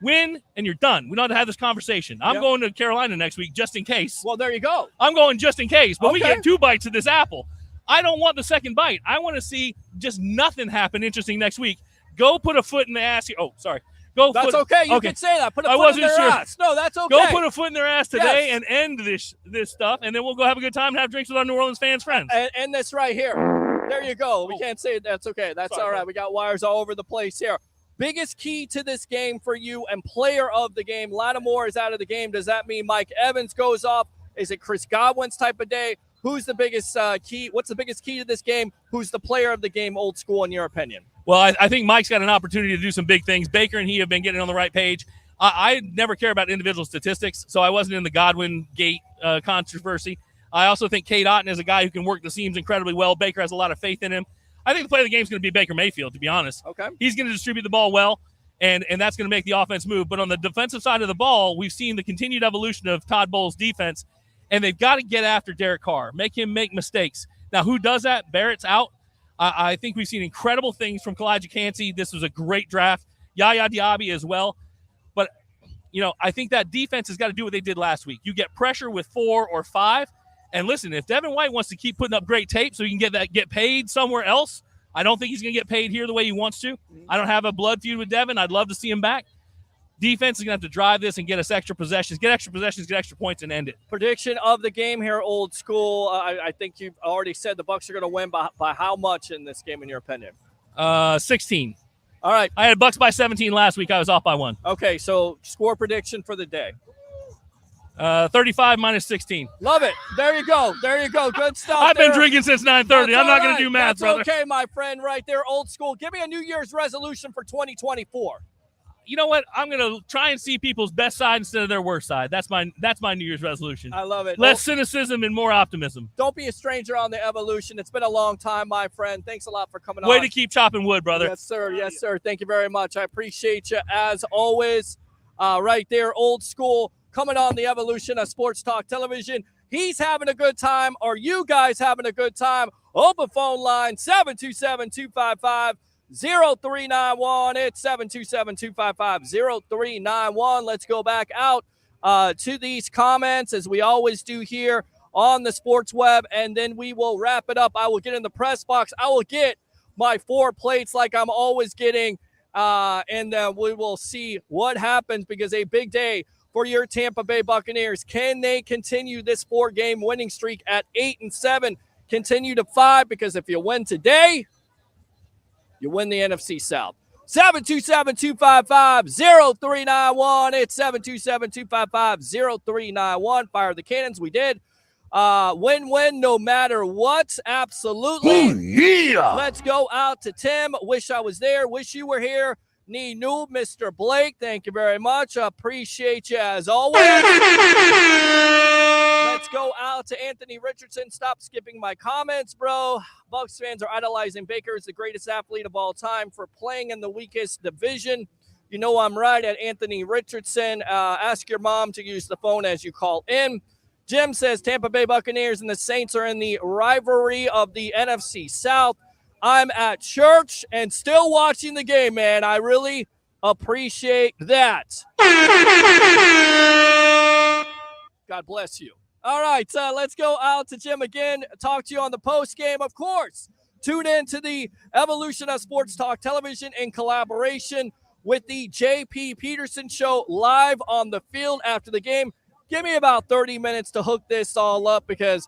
Win, and you're done. We don't have to have this conversation. I'm going to Carolina next week just in case. Well, there you go. I'm going just in case, but we get 2 bites of this apple. I don't want the second bite. I want to see just nothing happen interesting next week. Go put a foot in the ass here. Oh, sorry. That's okay. You can say that. Put a foot in their ass. No, that's okay. Go put a foot in their ass today and end this stuff, and then we'll go have a good time and have drinks with our New Orleans friends. And this right here. There you go. We can't say it. That's okay. That's all right. We got wires all over the place here. Biggest key to this game for you and player of the game. Lattimore is out of the game. Does that mean Mike Evans goes off? Is it Chris Godwin's type of day? Who's the biggest key? What's the biggest key to this game? Who's the player of the game, old school, in your opinion? Well, I think Mike's got an opportunity to do some big things. Baker and he have been getting on the right page. I never care about individual statistics, so I wasn't in the Godwin gate controversy. I also think Cade Otton is a guy who can work the seams incredibly well. Baker has a lot of faith in him. I think the play of the game is going to be Baker Mayfield, to be honest. Okay. He's going to distribute the ball well, and that's going to make the offense move. But on the defensive side of the ball, we've seen the continued evolution of Todd Bowles' defense, and they've got to get after Derek Carr, make him make mistakes. Now, who does that? Barrett's out. I think we've seen incredible things from Kalijah Kancey. This was a great draft. Yaya Diaby as well. But, I think that defense has got to do what they did last week. You get pressure with 4 or 5. And listen, if Devin White wants to keep putting up great tape so he can get paid somewhere else, I don't think he's going to get paid here the way he wants to. I don't have a blood feud with Devin. I'd love to see him back. Defense is going to have to drive this and get us extra possessions, get extra points, and end it. Prediction of the game here, old school. I think you've already said the Bucs are going to win by how much in this game, in your opinion? 16. All right. I had Bucs by 17 last week. I was off by 1. Okay, so score prediction for the day. 35 minus 16. Love it. There you go. Good stuff. I've been drinking since 9:30. I'm not going to do math, brother. Okay, my friend, right there, old school. Give me a New Year's resolution for 2024. You know what? I'm going to try and see people's best side instead of their worst side. That's my New Year's resolution. I love it. Less cynicism and more optimism. Don't be a stranger on the evolution. It's been a long time, my friend. Thanks a lot for coming on. Way to keep chopping wood, brother. Yes, sir. Yes, sir. Thank you very much. I appreciate you as always. Right there, old school, coming on the evolution of Sports Talk Television. He's having a good time. Are you guys having a good time? Open phone line, 727-255-0391. It's 727-255-0391. Let's go back out to these comments, as we always do here on the Sports Web, and then we will wrap it up. I will get in the press box. I will get my 4 plates like I'm always getting and we will see what happens, because a big day for your Tampa Bay Buccaneers. Can they continue this 4-game winning streak at 8-7? Continue to 5, because if you win today, you win the NFC South. 727-255-0391. It's 727-255-0391. Fire the cannons. We did. Win-win no matter what. Absolutely. Oh, yeah. Let's go out to Tim. Wish I was there. Wish you were here. Nee Noob, Mr. Blake, thank you very much. Appreciate you as always. Let's go out to Anthony Richardson. Stop skipping my comments, bro. Bucs fans are idolizing Baker as the greatest athlete of all time for playing in the weakest division. You know I'm right at Anthony Richardson. Ask your mom to use the phone as you call in. Jim says Tampa Bay Buccaneers and the Saints are in the rivalry of the NFC South. I'm at church and still watching the game, man. I really appreciate that. God bless you. All right, let's go out to Jim again. Talk to you on the post game, of course. Tune in to the Evolution of Sports Talk Television in collaboration with the J.P. Peterson Show live on the field after the game. Give me about 30 minutes to hook this all up, because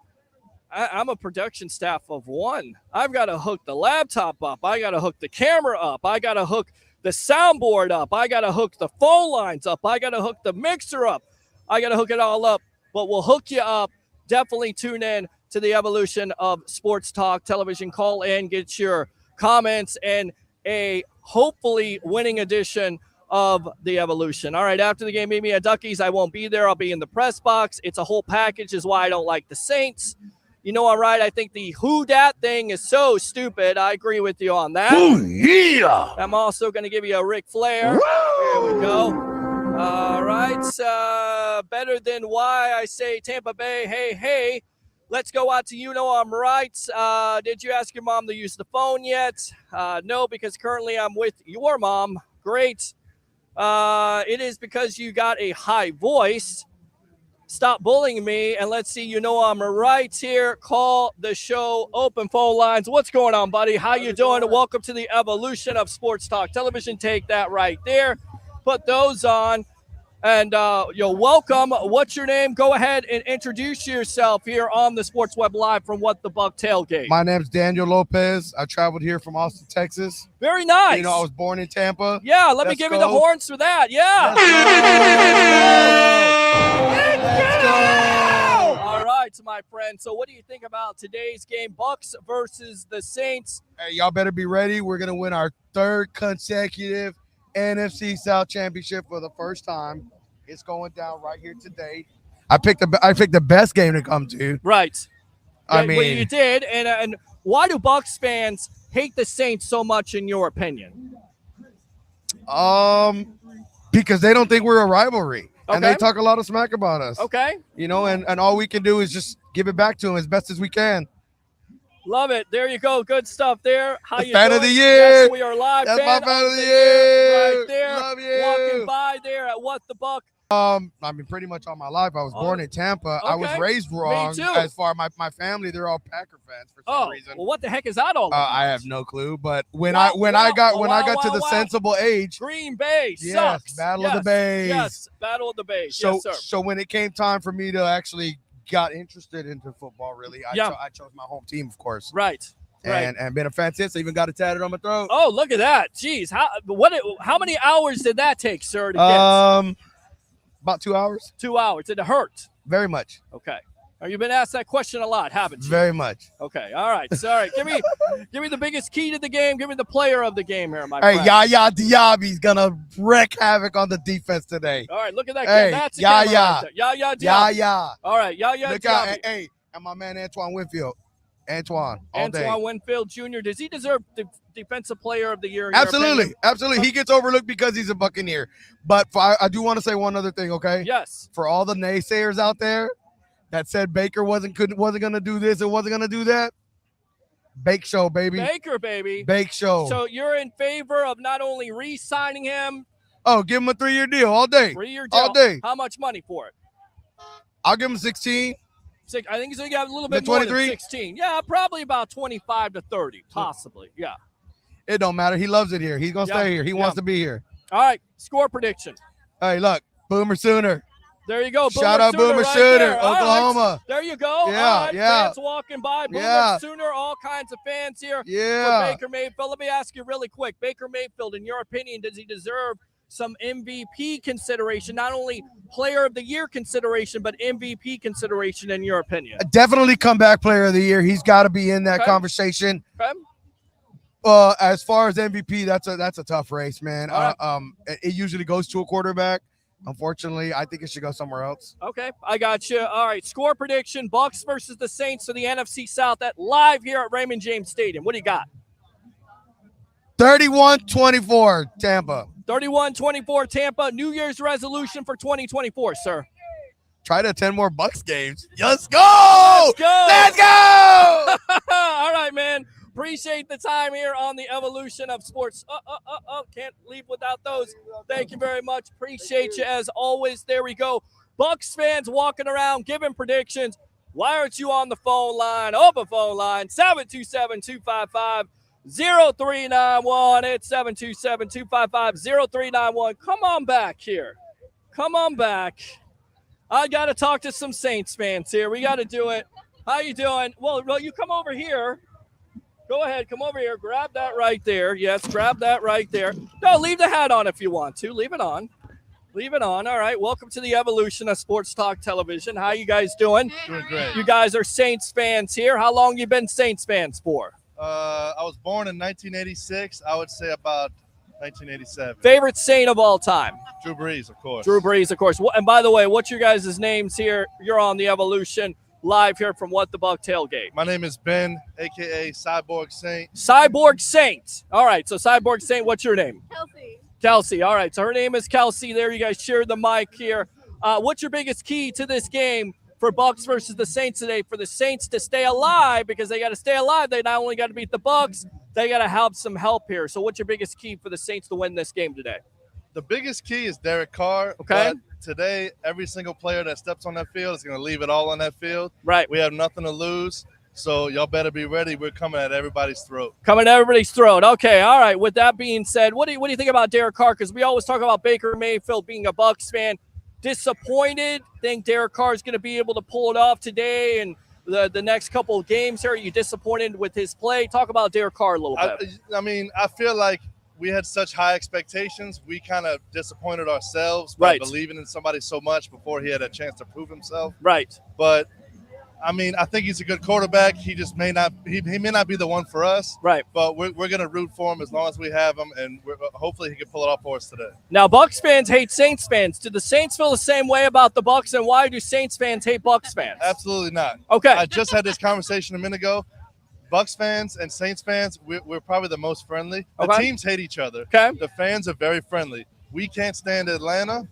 I'm a production staff of one. I've got to hook the laptop up. I got to hook the camera up. I got to hook the soundboard up. I got to hook the phone lines up. I got to hook the mixer up. I got to hook it all up, but we'll hook you up. Definitely tune in to the Evolution of Sports Talk Television. Call in, get your comments, and a hopefully winning edition of the Evolution. All right, after the game, meet me at Ducky's. I won't be there. I'll be in the press box. It's a whole package, is why I don't like the Saints. You know I'm right. I think the who dat thing is so stupid. I agree with you on that. Oh, yeah. I'm also going to give you a Ric Flair. Woo! There we go. All right. Better than why I say Tampa Bay, hey, hey. Let's go out to you know I'm right. Did you ask your mom to use the phone yet? No, because currently I'm with your mom. Great. It is because you got a high voice. Stop bullying me, and let's see, you know I'm right here. Call the show, open phone lines. What's going on, buddy? How you doing? Welcome to the Evolution of Sports Talk Television. Take that right there. Put those on, and you're welcome. What's your name? Go ahead and introduce yourself here on the Sports Web Live from What the Buck Tailgate. My name's Daniel Lopez. I traveled here from Austin, Texas. Very nice. You know, I was born in Tampa. Yeah, let me give you the horns for that. Yeah. Let's go. All right, my friend. So what do you think about today's game, Bucs versus the Saints? Hey, y'all better be ready. We're going to win our third consecutive NFC South championship for the first time. It's going down right here today. I picked the best game to come to. Right. I mean, well, you did. And why do Bucs fans hate the Saints so much, in your opinion? because they don't think we're a rivalry. Okay. And they talk a lot of smack about us. Okay. You know, and all we can do is just give it back to them as best as we can. Love it. There you go. Good stuff there. How The you fan doing? of the year. Yes, we are live. That's my fan of the year. Right there. Love you. Walking by there at What the Buck. I mean, pretty much all my life. I was born in Tampa. I was Okay. raised wrong. too. As far as my family, they're all Packer fans for some reason. Well, what the heck is that all about? I have no clue. But when Wow, I got to the wow. sensible age, Green Bay yes, sucks. Battle of the Bays. Yes, Battle of the Bays. So yes, sir. so when it came time for me to actually got interested into football, really, I chose my home team, of course. Right. And been a fan since. I even got it tatted on my throat. Oh, look at that. Jeez. How many hours did that take, sir, to get? About 2 hours. 2 hours. Did it hurt? Very much. Okay. You've been asked that question a lot, haven't you? Very much. Okay. All right. Sorry. Give me the biggest key to the game. Give me the player of the game here, my friend. Hey, Yaya Diaby's gonna wreak havoc on the defense today. All right. Look at that. Hey, That's Yaya. Right there. Yaya Diaby. Yaya. All right. Yaya Look out. Diaby. Hey, and my man Antoine Winfield. Antoine, all day. Antoine Winfield Jr. Does he deserve the defensive player of the year? In Absolutely. Absolutely. He gets overlooked because he's a Buccaneer. But I do want to say one other thing, okay? Yes. For all the naysayers out there that said Baker wasn't going to do this and wasn't going to do that, Bake Show, baby. Baker, baby. Bake Show. So you're in favor of not only re-signing him. Oh, give him a 3-year deal all day. 3-year deal. All day. How much money for it? I'll give him 16. I think he's going to get a little bit The more than 23? 16. Yeah, probably about 25 to 30, possibly. Yeah. It don't matter. He loves it here. He's going to stay here. He wants to be here. All right, score prediction. Hey, look, Boomer Sooner. There you go. Shout out Boomer right Sooner, there. Oklahoma. Right. There you go. Yeah, all right, yeah. Fans walking by. Boomer Yeah. Sooner, all kinds of fans here Yeah. for Baker Mayfield. Let me ask you really quick. Baker Mayfield, in your opinion, does he deserve some MVP consideration? Not only player of the year consideration, but MVP consideration in your opinion? Definitely comeback player of the year. He's got to be in that conversation. Okay. As far as MVP, that's a tough race, man. All It usually goes to a quarterback. Unfortunately, I think it should go somewhere else. Okay, I got you. All right, score prediction: Bucs versus the Saints for the NFC South at live here at Raymond James Stadium. What do you got? 31-24, Tampa. 31-24, Tampa. New Year's resolution for 2024, sir. Try to attend more Bucs games. Let's go! Let's go! Let's go! All right, man. Appreciate the time here on the evolution of sports. Can't leave without those. Thank you very much. Appreciate you as always. There we go. Bucs fans walking around giving predictions. Why aren't you on the phone line? Open phone line, 727-255-0391. It's 727-255-0391. Come on back here. Come on back. I got to talk to some Saints fans here. We got to do it. How you doing? Well, you come over here. Go ahead. Come over here. Grab that right there. Yes, grab that right there. No, leave the hat on if you want to. Leave it on. Leave it on. All right. Welcome to the evolution of Sports Talk Television. How you guys doing? Doing great. You guys are Saints fans here. How long you been Saints fans for? I was born in 1986. I would say about 1987. Favorite Saint of all time? Drew Brees, of course. Drew Brees, of course. And by the way, what's your guys' names here? You're on the evolution live here from What the Buck Tailgate. My name is Ben, a.k.a. Cyborg Saint. Cyborg Saint. All right, so Cyborg Saint, what's your name? Kelsey. Kelsey. All right, so her name is Kelsey. There, you guys share the mic here. What's your biggest key to this game for Bucs versus the Saints today? For the Saints to stay alive, because they got to stay alive. They not only got to beat the Bucs, they got to have some help here. So what's your biggest key for the Saints to win this game today? The biggest key is Derek Carr. Okay. But today, every single player that steps on that field is going to leave it all on that field. Right. We have nothing to lose, so y'all better be ready. We're coming at everybody's throat. Coming at everybody's throat. Okay, all right. With that being said, what do you think about Derek Carr? Because we always talk about Baker Mayfield being a Bucs fan. Disappointed? Think Derek Carr is going to be able to pull it off today and the next couple of games here? Are you disappointed with his play? Talk about Derek Carr a little bit. I mean, I feel like we had such high expectations. We kind of disappointed ourselves by believing in somebody so much before he had a chance to prove himself. Right. But I mean, I think he's a good quarterback. He just may not. He may not be the one for us. Right. But we're going to root for him as long as we have him, and hopefully he can pull it off for us today. Now, Bucs fans hate Saints fans. Do the Saints feel the same way about the Bucs, and why do Saints fans hate Bucs fans? Absolutely not. Okay. I just had this conversation a minute ago. Bucs fans and Saints fans, we're probably the most friendly. The teams hate each other. Okay. The fans are very friendly. We can't stand Atlanta,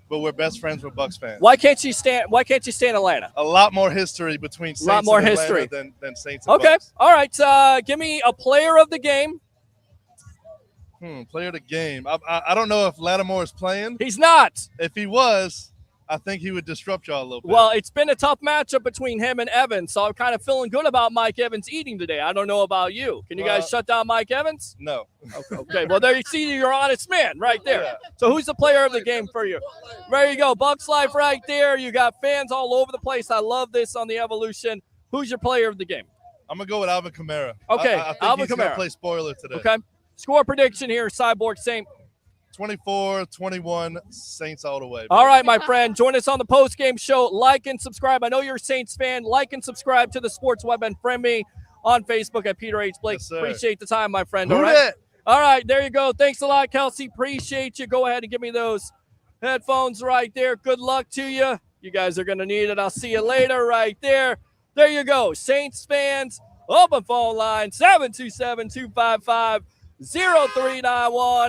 but we're best friends with Bucs fans. Why can't you stand Atlanta? A lot more history between Saints and Atlanta than Saints and Okay. Bucs. All right. Give me a player of the game. Player of the game. I don't know if Lattimore is playing. He's not. If he was, I think he would disrupt y'all a little bit. Well, it's been a tough matchup between him and Evans, so I'm kind of feeling good about Mike Evans eating today. I don't know about you. Can you guys shut down Mike Evans? No. Okay. Well, there you see you're an honest man right there. Yeah. So who's the player of the game for you? There you go. Bucs Life right there. You got fans all over the place. I love this on the evolution. Who's your player of the game? I'm going to go with Alvin Kamara. Okay. I think Alvin he's going Kamara. to play spoiler today. Okay. Score prediction here, Cyborg Saint. 24-21, Saints all the way. All right, my friend. Join us on the post-game show. Like and subscribe. I know you're a Saints fan. Like and subscribe to the Sports Web and friend me on Facebook at Peter H. Blake. Yes, sir. Appreciate the time, my friend. Who All right. dat? All right, there you go. Thanks a lot, Kelsey. Appreciate you. Go ahead and give me those headphones right there. Good luck to you. You guys are going to need it. I'll see you later right there. There you go. Saints fans, open phone line, 727-255-0391.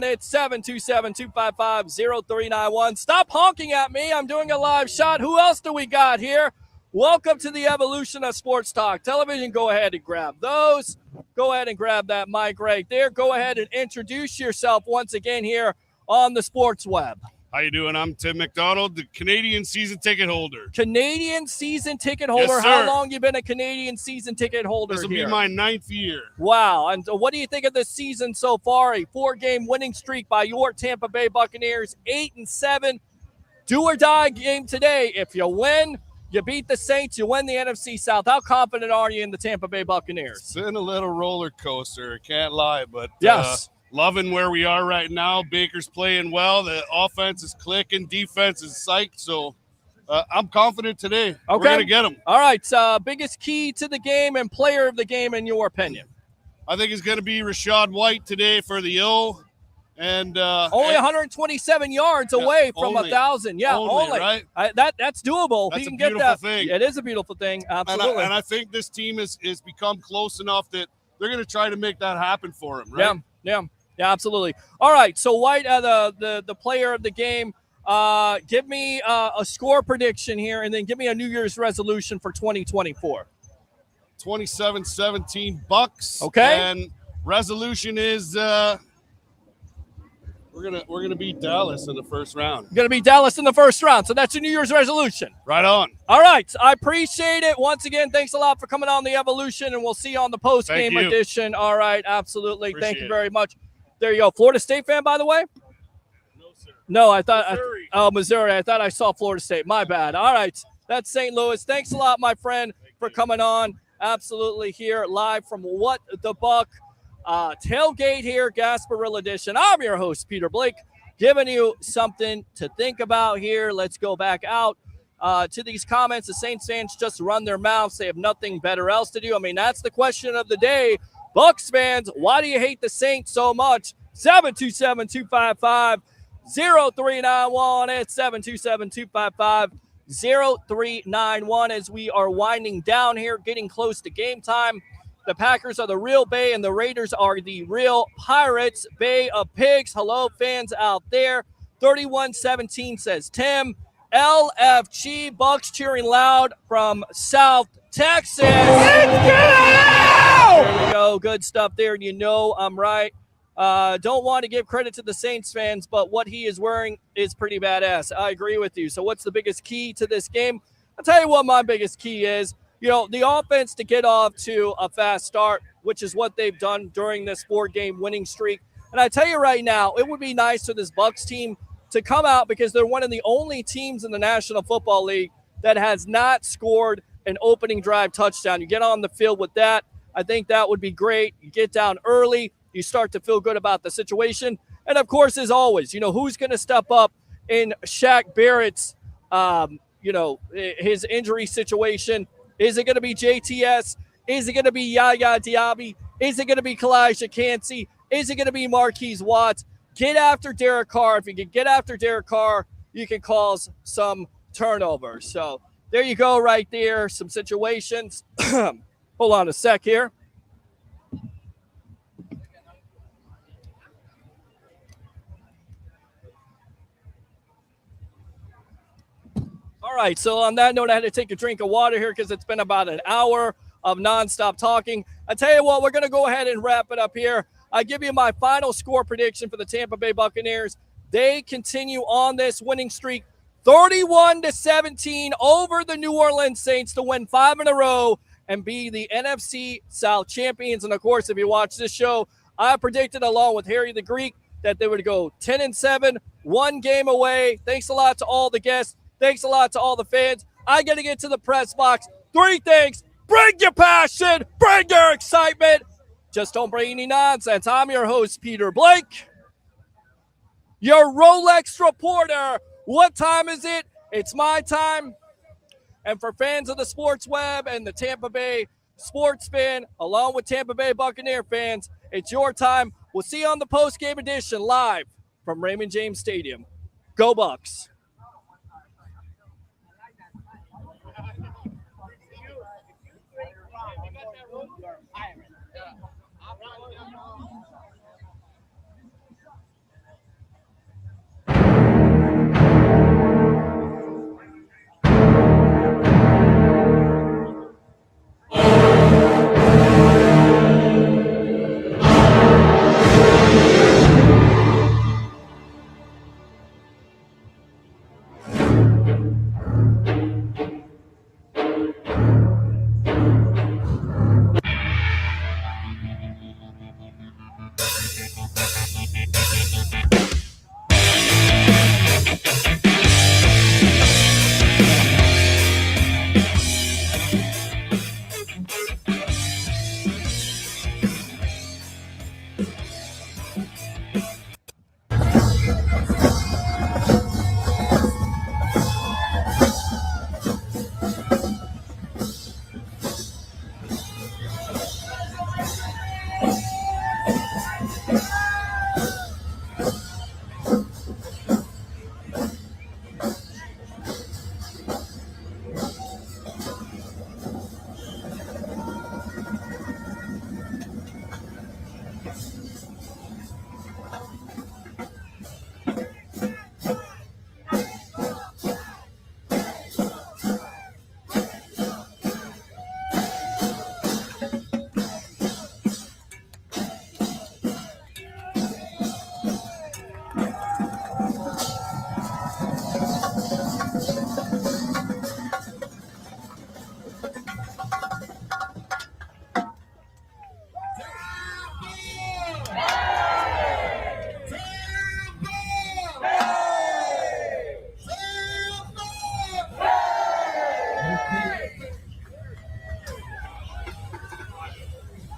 It's 727-255-0391. Stop honking at me. I'm doing a live shot. Who else do we got here? Welcome to the evolution of Sports Talk Television. Go ahead and grab those. Go ahead and grab that mic right there. Go ahead and introduce yourself once again here on the Sports Web. How you doing? I'm Tim McDonald, the Canadian season ticket holder. Canadian season ticket holder. Yes, How sir. long you been a Canadian season ticket holder This will here? be my 9th year. Wow. And what do you think of this season so far? A 4-game winning streak by your Tampa Bay Buccaneers, 8-7. Do or die game today. If you win, you beat the Saints, you win the NFC South. How confident are you in the Tampa Bay Buccaneers? It's been a little roller coaster, can't lie, but yes. Loving where we are right now. Baker's playing well. The offense is clicking. Defense is psyched. So I'm confident today. Okay. We're going to get them. All right. Biggest key to the game and player of the game, in your opinion? I think it's going to be Rashad White today for the O. And only 127 yards away from 1,000. Yeah, only. Right? That's doable. That's he can a beautiful get that. thing. It is a beautiful thing. Absolutely. And I think this team is become close enough that they're going to try to make that happen for him. Right? Yeah, absolutely. All right, so White, the player of the game, give me a score prediction here, and then give me a New Year's resolution for 2024. 27-17 Bucs. Okay. And resolution is we're gonna beat Dallas in the first round. You're gonna beat Dallas in the first round, so that's your New Year's resolution. Right on. All right, I appreciate it. Once again, thanks a lot for coming on the Evolution, and we'll see you on the post-game edition. All right, absolutely. Thank you very much. There you go. Florida State fan, by the way? No, sir. No, I thought Missouri. Missouri. I thought I saw Florida State. My bad. All right. That's St. Louis. Thanks a lot, my friend, for coming on. Absolutely here live from What the Buck tailgate here, Gasparilla edition. I'm your host, Peter Blake, giving you something to think about here. Let's go back out to these comments. The Saints fans just run their mouths. They have nothing better else to do. I mean, that's the question of the day. Bucs fans, why do you hate the Saints so much? 727-255-0391. It's 727-255-0391 as we are winding down here, getting close to game time. The Packers are the real Bay and the Raiders are the real Pirates. Bay of Pigs. Hello, fans out there. 31-17 says Tim. LFG, Bucs cheering loud from South Texas. There we go. Good stuff there. You know I'm right. Don't want to give credit to the Saints fans, but what he is wearing is pretty badass. I agree with you. So what's the biggest key to this game? I'll tell you what my biggest key is. You know, the offense to get off to a fast start, which is what they've done during this 4-game winning streak. And I tell you right now, it would be nice for this Bucs team to come out because they're one of the only teams in the National Football League that has not scored an opening drive touchdown. You get on the field with that. I think that would be great. You get down early. You start to feel good about the situation. And, of course, as always, you know, who's going to step up in Shaq Barrett's, his injury situation? Is it going to be JTS? Is it going to be Yaya Diaby? Is it going to be Kalijah Kancey? Is it going to be Marquise Watts? Get after Derek Carr. If you can get after Derek Carr, you can cause some turnovers. So there you go right there, some situations. Hold on a sec here. All right, so on that note, I had to take a drink of water here because it's been about an hour of nonstop talking. I tell you what, we're going to go ahead and wrap it up here. I give you my final score prediction for the Tampa Bay Buccaneers. They continue on this winning streak, 31-17 over the New Orleans Saints to win 5 in a row and be the NFC South champions. And, of course, if you watch this show, I predicted along with Harry the Greek that they would go 10-7, 1 game away. Thanks a lot to all the guests. Thanks a lot to all the fans. I got to get to the press box. 3 things. Bring your passion. Bring your excitement. Just don't bring any nonsense. I'm your host, Peter Blake, your Rolex reporter. What time is it? It's my time. And for fans of the Sports Web and the Tampa Bay Sports Fan, along with Tampa Bay Buccaneer fans, it's your time. We'll see you on the post-game edition live from Raymond James Stadium. Go Bucs.